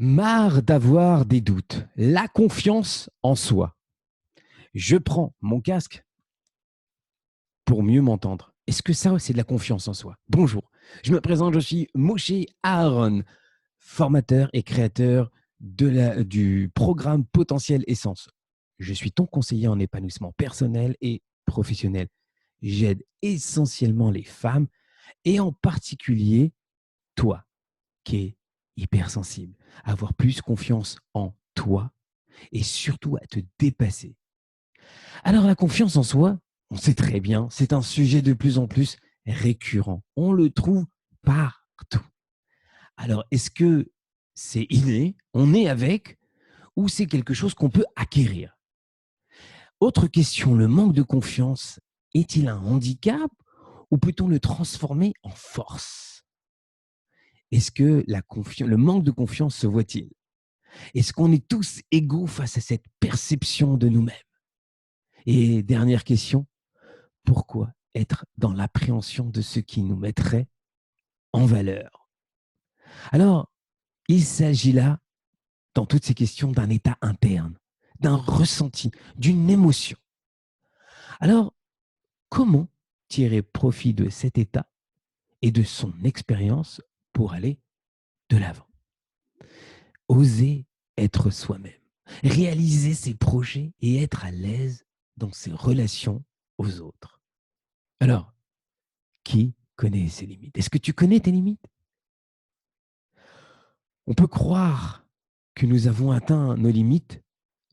Marre d'avoir des doutes. La confiance en soi. Je prends mon casque pour mieux m'entendre. Est-ce que ça, c'est de la confiance en soi? Bonjour, je me présente, je suis Moshe Aaron, formateur et créateur du programme Potentiel Essence. Je suis ton conseiller en épanouissement personnel et professionnel. J'aide essentiellement les femmes et en particulier toi qui es hypersensible, à avoir plus confiance en toi et surtout à te dépasser. Alors la confiance en soi, on sait très bien, c'est un sujet de plus en plus récurrent. On le trouve partout. Alors est-ce que c'est inné, on est avec, ou c'est quelque chose qu'on peut acquérir? Autre question, le manque de confiance est-il un handicap ou peut-on le transformer en force? Est-ce que le manque de confiance se voit-il? Est-ce qu'on est tous égaux face à cette perception de nous-mêmes? Et dernière question, pourquoi être dans l'appréhension de ce qui nous mettrait en valeur? Alors, il s'agit là, dans toutes ces questions, d'un état interne, d'un ressenti, d'une émotion. Alors, comment tirer profit de cet état et de son expérience pour aller de l'avant? Oser être soi-même, réaliser ses projets et être à l'aise dans ses relations aux autres. Alors, qui connaît ses limites? Est-ce que tu connais tes limites? On peut croire que nous avons atteint nos limites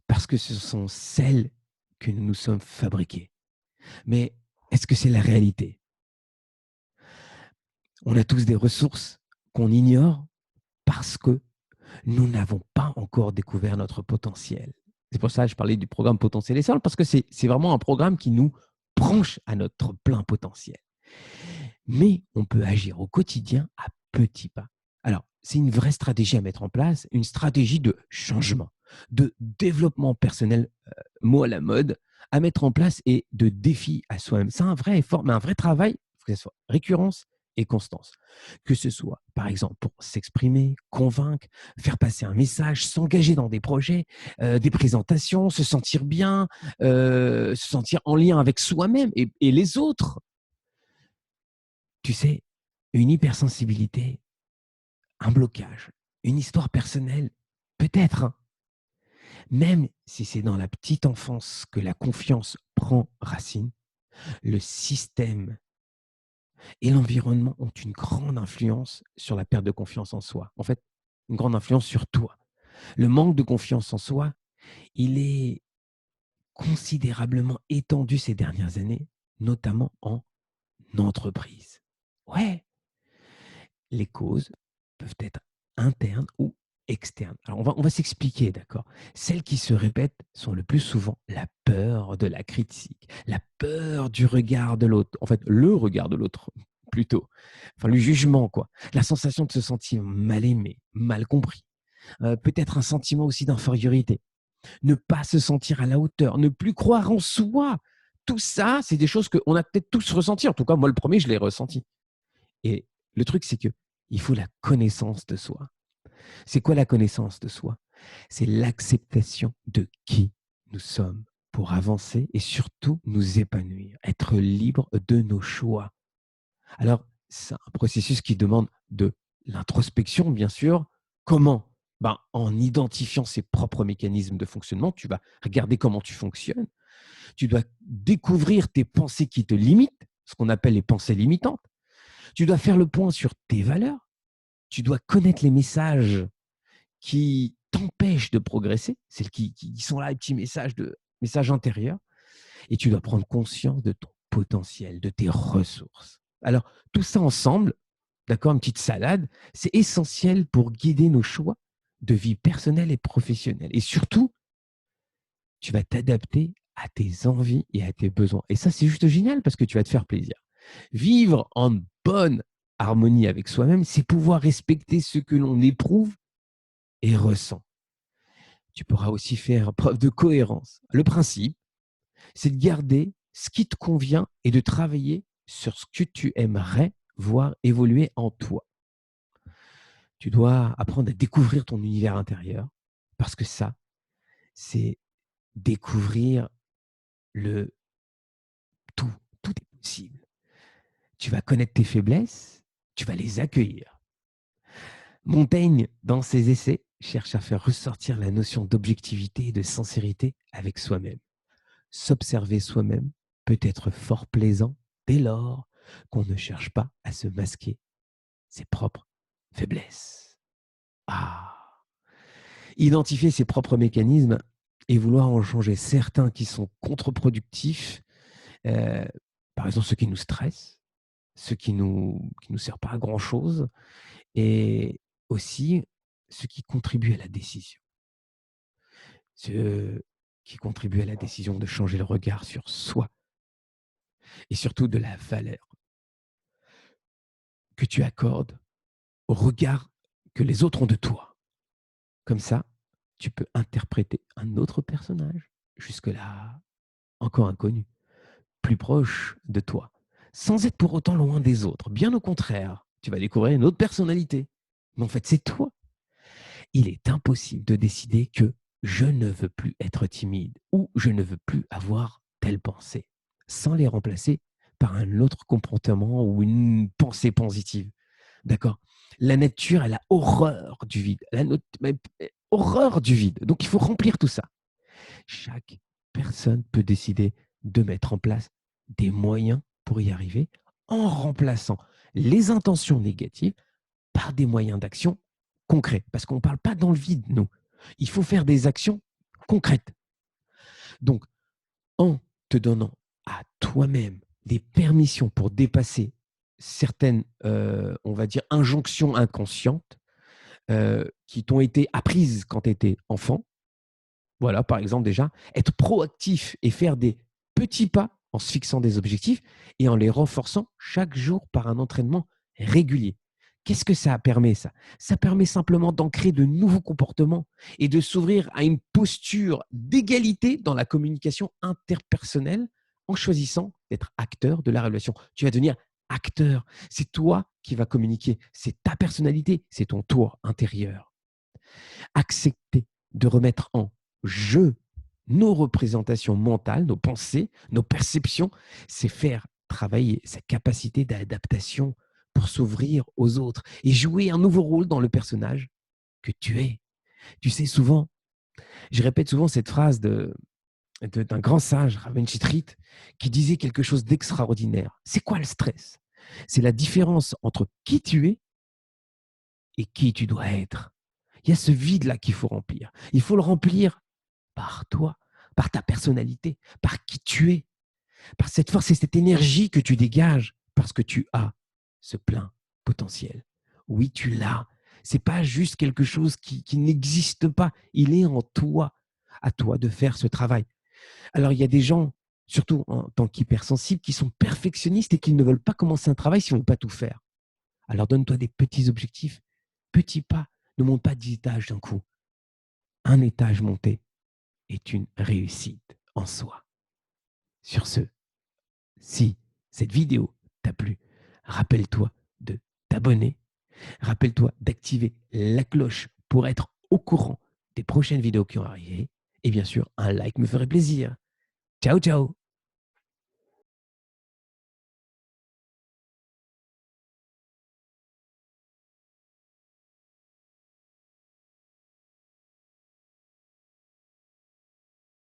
parce que ce sont celles que nous nous sommes fabriquées. Mais est-ce que c'est la réalité? On a tous des ressources qu'on ignore parce que nous n'avons pas encore découvert notre potentiel. C'est pour ça que je parlais du programme Potentiel Essentiel, parce que c'est vraiment un programme qui nous branche à notre plein potentiel. Mais on peut agir au quotidien à petits pas. Alors, c'est une vraie stratégie à mettre en place, une stratégie de changement, de développement personnel, mot à la mode, à mettre en place et de défi à soi-même. C'est un vrai effort, mais un vrai travail, il faut que ce soit récurrence et constance. Que ce soit, par exemple, pour s'exprimer, convaincre, faire passer un message, s'engager dans des projets, des présentations, se sentir bien, se sentir en lien avec soi-même et les autres. Tu sais, une hypersensibilité, un blocage, une histoire personnelle, peut-être, hein. Même si c'est dans la petite enfance que la confiance prend racine, le système et l'environnement ont une grande influence sur la perte de confiance en soi. En fait, une grande influence sur toi. Le manque de confiance en soi, il est considérablement étendu ces dernières années, notamment en entreprise. Ouais, les causes peuvent être internes ou externes. Alors, on va s'expliquer, d'accord? Celles qui se répètent sont le plus souvent la peur de la critique, la peur du regard de l'autre, en fait, le regard de l'autre, plutôt. Enfin, le jugement, quoi. La sensation de se sentir mal aimé, mal compris. Peut-être un sentiment aussi d'infériorité. Ne pas se sentir à la hauteur, ne plus croire en soi. Tout ça, c'est des choses qu'on a peut-être tous ressenties. En tout cas, moi, le premier, je l'ai ressenti. Et le truc, c'est que il faut la connaissance de soi. C'est quoi la connaissance de soi? C'est l'acceptation de qui nous sommes pour avancer et surtout nous épanouir, être libre de nos choix. Alors, c'est un processus qui demande de l'introspection, bien sûr. Comment? Ben, en identifiant ses propres mécanismes de fonctionnement, tu vas regarder comment tu fonctionnes. Tu dois découvrir tes pensées qui te limitent, ce qu'on appelle les pensées limitantes. Tu dois faire le point sur tes valeurs. Tu dois connaître les messages qui t'empêchent de progresser, celles qui sont là, les petits messages intérieurs. Et tu dois prendre conscience de ton potentiel, de tes ressources. Alors, tout ça ensemble, d'accord, une petite salade, c'est essentiel pour guider nos choix de vie personnelle et professionnelle. Et surtout, tu vas t'adapter à tes envies et à tes besoins. Et ça, c'est juste génial parce que tu vas te faire plaisir. Vivre en bonne harmonie avec soi-même, c'est pouvoir respecter ce que l'on éprouve et ressent. Tu pourras aussi faire preuve de cohérence. Le principe, c'est de garder ce qui te convient et de travailler sur ce que tu aimerais voir évoluer en toi. Tu dois apprendre à découvrir ton univers intérieur parce que ça, c'est découvrir le tout. Tout est possible. Tu vas connaître tes faiblesses, tu vas les accueillir. Montaigne, dans ses essais, cherche à faire ressortir la notion d'objectivité et de sincérité avec soi-même. S'observer soi-même peut être fort plaisant dès lors qu'on ne cherche pas à se masquer ses propres faiblesses. Ah! Identifier ses propres mécanismes et vouloir en changer certains qui sont contre-productifs, euh, par exemple ceux qui nous stressent, ceux qui nous servent pas à grand-chose, et aussi ceux qui contribuent à la décision. Ceux qui contribuent à la décision de changer le regard sur soi et surtout de la valeur que tu accordes au regard que les autres ont de toi. Comme ça, tu peux interpréter un autre personnage, jusque-là encore inconnu, plus proche de toi, sans être pour autant loin des autres. Bien au contraire, tu vas découvrir une autre personnalité. Mais en fait, c'est toi. Il est impossible de décider que je ne veux plus être timide ou je ne veux plus avoir telle pensée, sans les remplacer par un autre comportement ou une pensée positive. D'accord? La nature, elle a horreur du vide. Horreur du vide. Donc, il faut remplir tout ça. Chaque personne peut décider de mettre en place des moyens pour y arriver en remplaçant les intentions négatives par des moyens d'action concrets. Parce qu'on ne parle pas dans le vide, nous. Il faut faire des actions concrètes. Donc, en te donnant à toi-même des permissions pour dépasser certaines, on va dire, injonctions inconscientes qui t'ont été apprises quand tu étais enfant. Voilà, par exemple, déjà, être proactif et faire des petits pas en se fixant des objectifs et en les renforçant chaque jour par un entraînement régulier. Qu'est-ce que ça permet, ça? Ça permet simplement d'ancrer de nouveaux comportements et de s'ouvrir à une posture d'égalité dans la communication interpersonnelle en choisissant d'être acteur de la relation. Tu vas devenir acteur. C'est toi qui vas communiquer. C'est ta personnalité. C'est ton tour intérieur. Accepter de remettre en jeu nos représentations mentales, nos pensées, nos perceptions, c'est faire travailler sa capacité d'adaptation pour s'ouvrir aux autres et jouer un nouveau rôle dans le personnage que tu es. Tu sais, souvent, je répète souvent cette phrase d'un grand sage, Raven Chitrit, qui disait quelque chose d'extraordinaire. C'est quoi le stress? C'est la différence entre qui tu es et qui tu dois être. Il y a ce vide-là qu'il faut remplir. Il faut le remplir par toi, par ta personnalité, par qui tu es, par cette force et cette énergie que tu dégages, parce que tu as ce plein potentiel. Oui, tu l'as. Ce n'est pas juste quelque chose qui n'existe pas. Il est en toi. À toi de faire ce travail. Alors, il y a des gens, surtout en tant qu'hypersensibles, qui sont perfectionnistes et qui ne veulent pas commencer un travail si on ne veut pas tout faire. Alors, donne-toi des petits objectifs, petits pas. Ne monte pas 10 étages d'un coup. Un étage monté est une réussite en soi. Sur ce, si cette vidéo t'a plu, rappelle-toi de t'abonner, rappelle-toi d'activer la cloche pour être au courant des prochaines vidéos qui vont arriver. Et bien sûr, un like me ferait plaisir. Ciao, ciao!